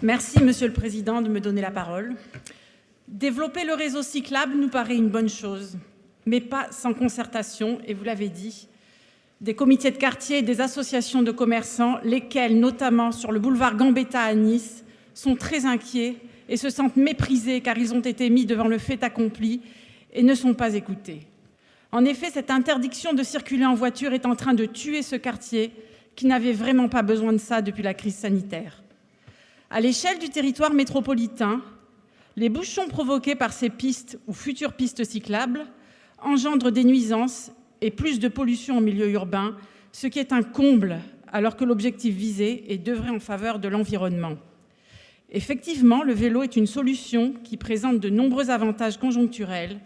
Merci, Monsieur le Président, de me donner la parole. Développer le réseau cyclable nous paraît une bonne chose, mais pas sans concertation, et vous l'avez dit, des comités de quartier et des associations de commerçants, lesquels, notamment sur le boulevard Gambetta à Nice, sont très inquiets et se sentent méprisés car ils ont été mis devant le fait accompli et ne sont pas écoutés. En effet, cette interdiction de circuler en voiture est en train de tuer ce quartier qui n'avait vraiment pas besoin de ça depuis la crise sanitaire. À l'échelle du territoire métropolitain, les bouchons provoqués par ces pistes ou futures pistes cyclables engendrent des nuisances et plus de pollution en milieu urbain, ce qui est un comble alors que l'objectif visé est d'œuvrer en faveur de l'environnement. Effectivement, le vélo est une solution qui présente de nombreux avantages conjoncturels,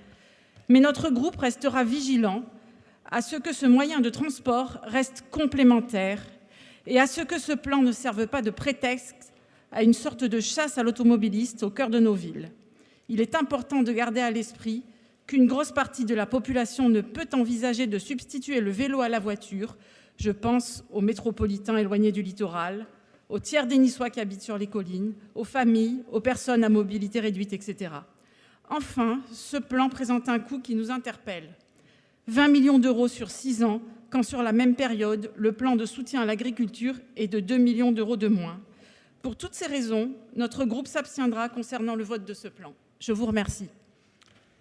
mais notre groupe restera vigilant à ce que ce moyen de transport reste complémentaire et à ce que ce plan ne serve pas de prétexte à une sorte de chasse à l'automobiliste au cœur de nos villes. Il est important de garder à l'esprit qu'une grosse partie de la population ne peut envisager de substituer le vélo à la voiture. Je pense aux métropolitains éloignés du littoral, aux tiers des Niçois qui habitent sur les collines, aux familles, aux personnes à mobilité réduite, etc. Enfin, ce plan présente un coût qui nous interpelle. 20 millions d'euros sur 6 ans, quand sur la même période, le plan de soutien à l'agriculture est de 2 millions d'euros de moins. Pour toutes ces raisons, notre groupe s'abstiendra concernant le vote de ce plan. Je vous remercie.